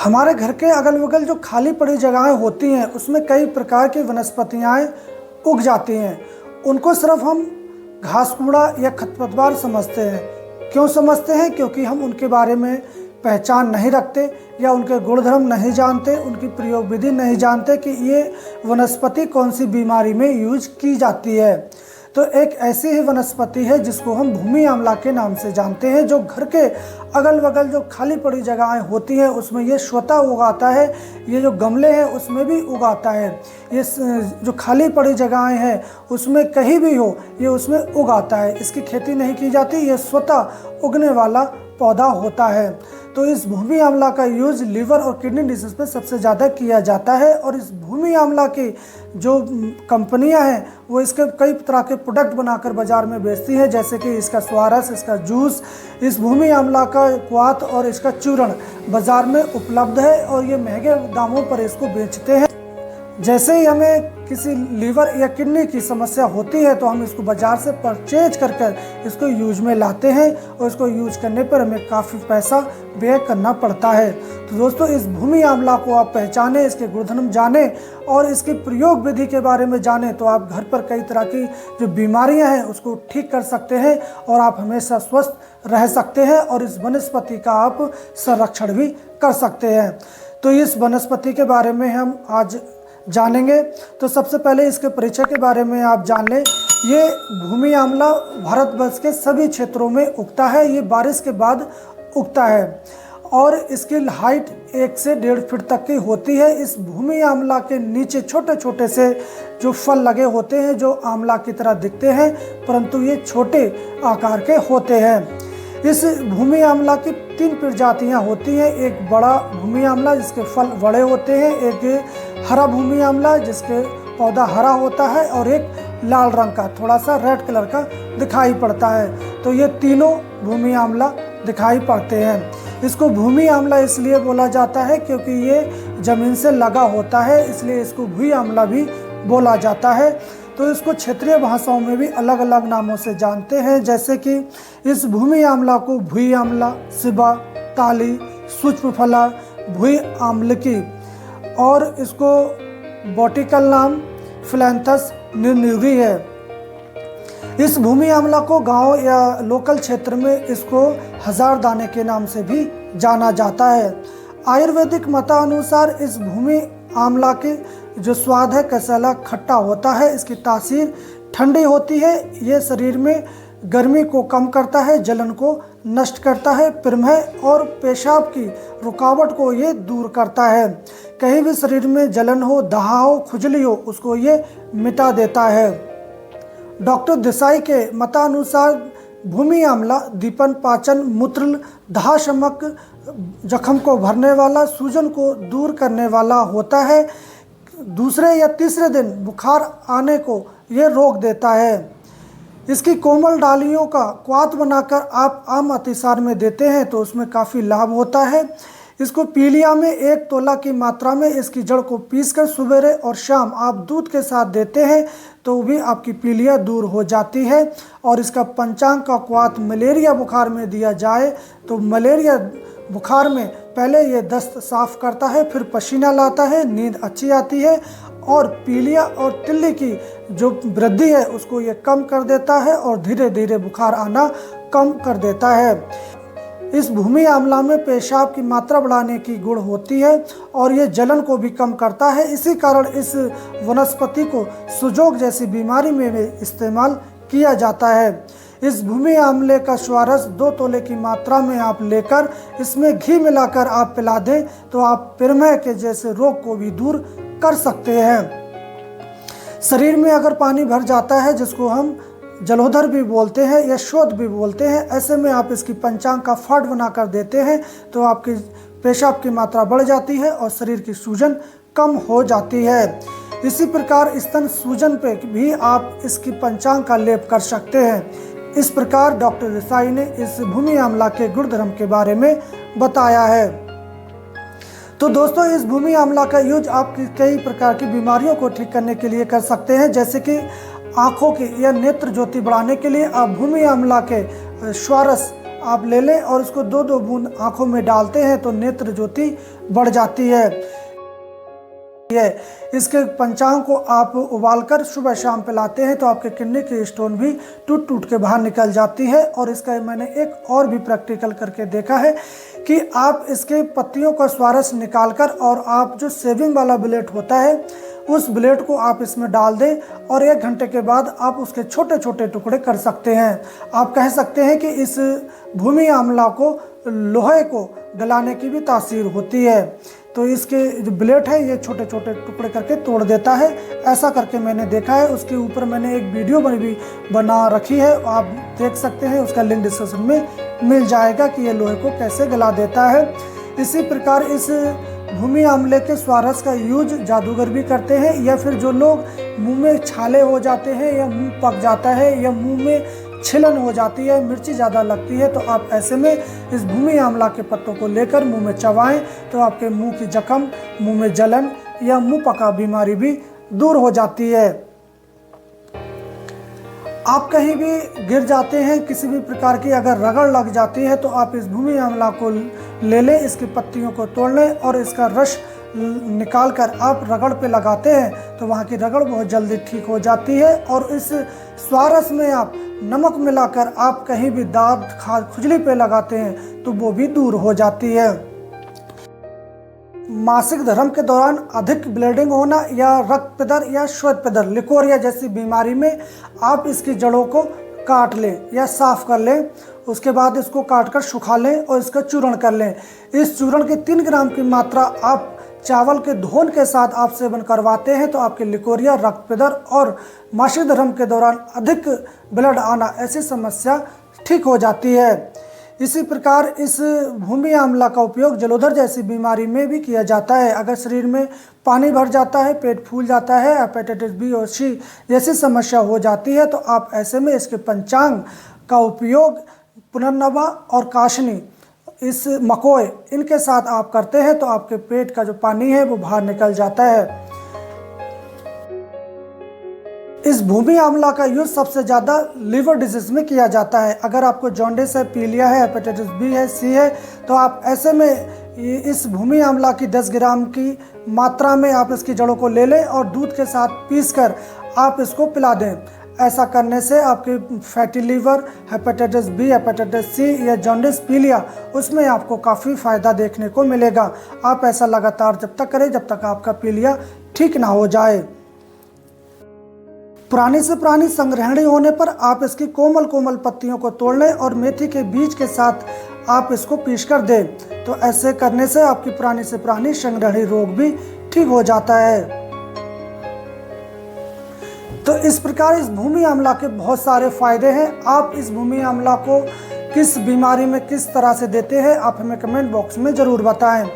हमारे घर के अगल बगल जो खाली पड़ी जगहें होती हैं उसमें कई प्रकार की वनस्पतियाँ उग जाती हैं। उनको सिर्फ हम घास कूड़ा या खरपतवार समझते हैं। क्यों समझते हैं? क्योंकि हम उनके बारे में पहचान नहीं रखते या उनके गुणधर्म नहीं जानते, उनकी प्रयोग विधि नहीं जानते कि ये वनस्पति कौन सी बीमारी में यूज की जाती है। तो एक ऐसी ही वनस्पति है जिसको हम भूमि आंवला के नाम से जानते हैं, जो घर के अगल बगल जो खाली पड़ी जगहें होती हैं उसमें ये स्वतः उगाता है। ये जो गमले हैं उसमें भी उगाता है। ये जो खाली पड़ी जगहें हैं उसमें कहीं भी हो ये उसमें उगाता है। इसकी खेती नहीं की जाती, ये स्वतः उगने वाला पौधा होता है। तो इस भूमि आंवला का यूज लीवर और किडनी डिजीज पे सबसे ज़्यादा किया जाता है। और इस भूमि आंवला की जो कंपनियां हैं वो इसके कई तरह के प्रोडक्ट बनाकर बाज़ार में बेचती हैं, जैसे कि इसका स्वारस, इसका जूस। इस भूमि आंवला का क्वाथ और इसका चूर्ण बाज़ार में उपलब्ध है और ये महंगे दामों पर इसको बेचते हैं। जैसे ही हमें किसी लीवर या किडनी की समस्या होती है तो हम इसको बाज़ार से परचेज कर इसको यूज में लाते हैं और इसको यूज करने पर हमें काफ़ी पैसा व्यय करना पड़ता है। तो दोस्तों, इस भूमि आंवला को आप पहचानें, इसके गुणधर्म जानें और इसकी प्रयोग विधि के बारे में जानें तो आप घर पर कई तरह की जो बीमारियां हैं उसको ठीक कर सकते हैं और आप हमेशा स्वस्थ रह सकते हैं और इस वनस्पति का आप संरक्षण भी कर सकते हैं। तो इस वनस्पति के बारे में हम आज जानेंगे। तो सबसे पहले इसके परिचय के बारे में आप जान लें। ये भूमि आंवला भारतवर्ष के सभी क्षेत्रों में उगता है। ये बारिश के बाद उगता है और इसकी हाइट 1 से 1.5 फीट तक की होती है। इस भूमि आंवला के नीचे छोटे छोटे से जो फल लगे होते हैं जो आंवला की तरह दिखते हैं, परंतु ये छोटे आकार के होते हैं। इस भूमि आंवला की 3 प्रजातियां होती हैं। एक बड़ा भूमि आंवला जिसके फल बड़े होते हैं, एक हरा भूमि आंवला जिसके पौधा हरा होता है और एक लाल रंग का थोड़ा सा रेड कलर का दिखाई पड़ता है। तो ये तीनों भूमि आंवला दिखाई पड़ते हैं। इसको भूमि आंवला इसलिए बोला जाता है क्योंकि ये ज़मीन से लगा होता है, इसलिए इसको भूमि आंवला भी बोला जाता है। तो इसको क्षेत्रीय भाषाओं में भी अलग अलग नामों से जानते हैं, जैसे कि इस भूमि आंवला को भुई आंवला, सिबा, ताली, सूक्ष्मफला, भुई आंवलकी और इसको बॉटिकल नाम फिलैंथस निर्निरी है। इस भूमि आंवला को गांव या लोकल क्षेत्र में इसको हजार दाने के नाम से भी जाना जाता है। आयुर्वेदिक मतानुसार इस भूमि आंवला के जो स्वाद है कसैला खट्टा होता है। इसकी तासीर ठंडी होती है। ये शरीर में गर्मी को कम करता है, जलन को नष्ट करता है, प्रमेह और पेशाब की रुकावट को ये दूर करता है। कहीं भी शरीर में जलन हो, दहा हो, खुजली हो, उसको ये मिटा देता है। डॉक्टर देसाई के मतानुसार भूमि आंवला दीपन, पाचन, मूत्र, दाह शमक, जख्म को भरने वाला, सूजन को दूर करने वाला होता है। दूसरे या तीसरे दिन बुखार आने को ये रोक देता है। इसकी कोमल डालियों का क्वाथ बनाकर आप आम अतिसार में देते हैं तो उसमें काफ़ी लाभ होता है। इसको पीलिया में 1 तोला की मात्रा में इसकी जड़ को पीसकर सवेरे और शाम आप दूध के साथ देते हैं तो भी आपकी पीलिया दूर हो जाती है। और इसका पंचांग का क्वाथ मलेरिया बुखार में दिया जाए तो मलेरिया बुखार में पहले ये दस्त साफ करता है, फिर पसीना लाता है, नींद अच्छी आती है और पीलिया और तिल्ली की जो वृद्धि है उसको ये कम कर देता है और धीरे धीरे बुखार आना कम कर देता है। इस भूमि आंवला में पेशाब की मात्रा बढ़ाने की गुण होती है और ये जलन को भी कम करता है। इसी कारण इस वनस्पति को सुजोग जैसी बीमारी में भी इस्तेमाल किया जाता है। इस भूमि आंवले का स्वारस 2 तोले की मात्रा में आप लेकर इसमें घी मिलाकर आप पिला दें तो आप प्रमेह के जैसे रोग को भी दूर कर सकते हैं। शरीर में अगर पानी भर जाता है, जिसको हम जलोदर भी बोलते हैं या शोध भी बोलते हैं, ऐसे में आप इसकी पंचांग का फाट बनाकर देते हैं तो आपकी पेशाब की मात्रा बढ़ जाती है और शरीर की सूजन कम हो जाती है। इसी प्रकार स्तन सूजन पे भी आप इसकी पंचांग का लेप कर सकते हैं। इस प्रकार डॉक्टर देसाई ने इस भूमि आंवला के गुणधर्म के बारे में बताया है। तो दोस्तों, इस भूमि आंवला का यूज आप कई प्रकार की बीमारियों को ठीक करने के लिए कर सकते हैं, जैसे कि आँखों की या नेत्र ज्योति बढ़ाने के लिए आप भूमि आंवला के स्वारस आप ले लें और इसको 2-2 बूंद आँखों में डालते हैं तो नेत्र ज्योति बढ़ जाती है। इसके पंचांग को आप उबालकर सुबह शाम पिलाते हैं तो आपके किडनी की स्टोन भी टूट टूट के बाहर निकल जाती है। और इसका मैंने एक और भी प्रैक्टिकल करके देखा है कि आप इसके पत्तियों का स्वारस निकालकर और आप जो सेविंग वाला ब्लेड होता है उस ब्लेड को आप इसमें डाल दें और 1 घंटे के बाद आप उसके छोटे छोटे टुकड़े कर सकते हैं। आप कह सकते हैं कि इस भूमि आंवला को लोहे को गलाने की भी तासीर होती है। तो इसके जो ब्लेड है ये छोटे छोटे टुकड़े करके तोड़ देता है। ऐसा करके मैंने देखा है। उसके ऊपर मैंने एक वीडियो भी बना रखी है, आप देख सकते हैं, उसका लिंक डिस्क्रिप्शन में मिल जाएगा कि ये लोहे को कैसे गला देता है। इसी प्रकार इस भूमि आंवले के स्वारस का यूज जादूगर भी करते हैं, या फिर जो लोग मुंह में छाले हो जाते हैं या मुंह पक जाता है या मुंह में छिलन हो जाती है, मिर्ची ज़्यादा लगती है, तो आप ऐसे में इस भूमि आंवला के पत्तों को लेकर मुंह में चबाएं तो आपके मुंह की जख्म, मुंह में जलन या मुंह पका बीमारी भी दूर हो जाती है। आप कहीं भी गिर जाते हैं, किसी भी प्रकार की अगर रगड़ लग जाती है तो आप इस भूमि आंवला को ले लें, इसकी पत्तियों को तोड़ लें और इसका रस निकाल कर आप रगड़ पे लगाते हैं तो वहाँ की रगड़ बहुत जल्दी ठीक हो जाती है। और इस स्वारस में आप नमक मिलाकर आप कहीं भी दाद खुजली पे लगाते हैं तो वो भी दूर हो जाती है। मासिक धर्म के दौरान अधिक ब्लीडिंग होना या रक्त पिदर या श्वेत पिदर, लिकोरिया जैसी बीमारी में आप इसकी जड़ों को काट लें या साफ कर लें। उसके बाद इसको काट कर सुखा लें और इसका चूर्ण कर लें। इस चूर्ण की 3 ग्राम की मात्रा आप चावल के धोन के साथ आप सेवन करवाते हैं तो आपके लिकोरिया, रक्त पिदर और मासिक धर्म के दौरान अधिक ब्लड आना ऐसी समस्या ठीक हो जाती है। इसी प्रकार इस भूमि आंवला का उपयोग जलोदर जैसी बीमारी में भी किया जाता है। अगर शरीर में पानी भर जाता है, पेट फूल जाता है, हेपेटाइटिस बी और सी जैसी समस्या हो जाती है तो आप ऐसे में इसके पंचांग का उपयोग पुनर्नवा और काशनी, इस मकोए, इनके साथ आप करते हैं तो आपके पेट का जो पानी है वो बाहर निकल जाता है। इस भूमि आंवला का यूज सबसे ज़्यादा लिवर डिजीज में किया जाता है। अगर आपको जॉन्डिस है, पीलिया है, हेपेटाइटिस बी है, सी है तो आप ऐसे में इस भूमि आंवला की 10 ग्राम की मात्रा में आप इसकी जड़ों को ले लें और दूध के साथ पीसकर आप इसको पिला दें। ऐसा करने से आपके fatty liver, hepatitis B, hepatitis C या जॉन्डिस, पीलिया, उसमें आपको काफ़ी फ़ायदा देखने को मिलेगा। आप ऐसा लगातार जब तक करें जब तक आपका पीलिया ठीक ना हो जाए। पुरानी से पुरानी संग्रहणी होने पर आप इसकी कोमल कोमल पत्तियों को तोड़ लें और मेथी के बीज के साथ आप इसको पीस कर दें तो ऐसे करने से आपकी पुरानी से पुरानी संग्रहणी रोग भी ठीक हो जाता है। तो इस प्रकार इस भूमि आंवला के बहुत सारे फायदे हैं। आप इस भूमि आंवला को किस बीमारी में किस तरह से देते हैं आप हमें कमेंट बॉक्स में ज़रूर बताएं।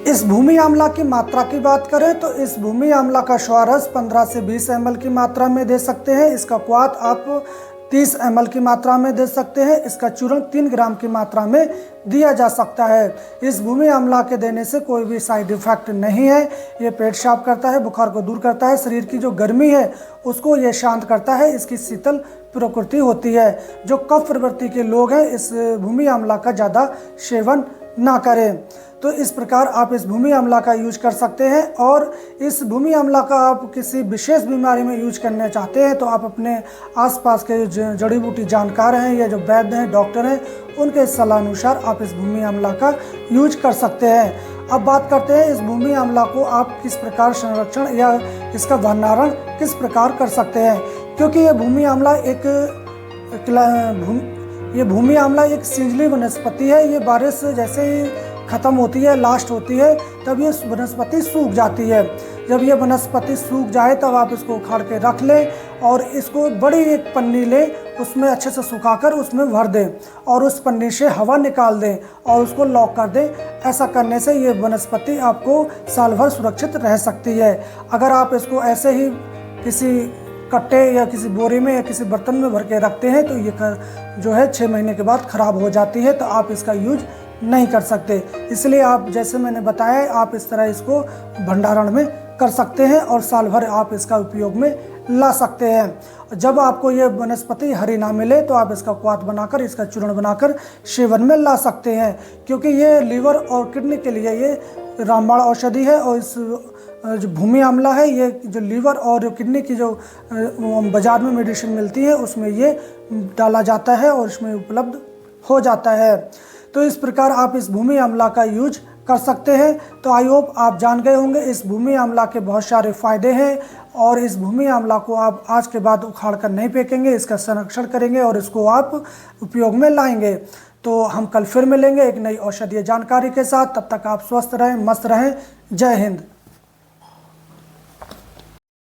इस भूमि आंवला की मात्रा की बात करें तो इस भूमि आंवला का स्वारस 15 से 20 ml की मात्रा में दे सकते हैं। इसका क्वाथ आप 30 ml की मात्रा में दे सकते हैं। इसका चूर्ण 3 ग्राम की मात्रा में दिया जा सकता है। इस भूमि आंवला के देने से कोई भी साइड इफेक्ट नहीं है। ये पेट साफ करता है, बुखार को दूर करता है, शरीर की जो गर्मी है उसको ये शांत करता है। इसकी शीतल प्रकृति होती है। जो कफ प्रवृत्ति के लोग हैं इस भूमि आंवला का ज़्यादा सेवन ना करें। तो इस प्रकार आप इस भूमि आंवला का यूज कर सकते हैं। और इस भूमि आंवला का आप किसी विशेष बीमारी में यूज करना चाहते हैं तो आप अपने आसपास के जो जड़ी बूटी जानकार हैं या जो वैद्य हैं, डॉक्टर हैं, उनके सलाह अनुसार आप इस भूमि आंवला का यूज कर सकते हैं। अब बात करते हैं इस भूमि आंवला को आप किस प्रकार संरक्षण या इसका भंडारण किस प्रकार कर सकते हैं। क्योंकि ये भूमि आंवला एक सीजली वनस्पति है। ये बारिश जैसे ही ख़त्म होती है, लास्ट होती है, तब ये वनस्पति सूख जाती है। जब ये वनस्पति सूख जाए तब आप इसको उखाड़ के रख लें और इसको बड़ी एक पन्नी लें, उसमें अच्छे से सुखाकर उसमें भर दें और उस पन्नी से हवा निकाल दें और उसको लॉक कर दें। ऐसा करने से ये वनस्पति आपको साल भर सुरक्षित रह सकती है। अगर आप इसको ऐसे ही किसी कट्टे या किसी बोरे में या किसी बर्तन में भर के रखते हैं तो ये जो है 6 महीने के बाद ख़राब हो जाती है, तो आप इसका यूज नहीं कर सकते। इसलिए आप जैसे मैंने बताया आप इस तरह इसको भंडारण में कर सकते हैं और साल भर आप इसका उपयोग में ला सकते हैं। जब आपको ये वनस्पति हरी ना मिले तो आप इसका क्वाथ बनाकर, इसका चूर्ण बनाकर सेवन में ला सकते हैं, क्योंकि ये लीवर और किडनी के लिए ये रामबाण औषधि है। और इस जो भूमि आंवला है, ये जो लीवर और किडनी की जो बाज़ार में मेडिसिन मिलती है उसमें ये डाला जाता है और इसमें उपलब्ध हो जाता है। तो इस प्रकार आप इस भूमि आंवला का यूज कर सकते हैं। तो आई होप आप जान गए होंगे इस भूमि आंवला के बहुत सारे फ़ायदे हैं, और इस भूमि आंवला को आप आज के बाद उखाड़ कर नहीं फेंकेंगे, इसका संरक्षण करेंगे और इसको आप उपयोग में लाएंगे। तो हम कल फिर मिलेंगे एक नई औषधीय जानकारी के साथ। तब तक आप स्वस्थ रहें, मस्त रहें। जय हिंद।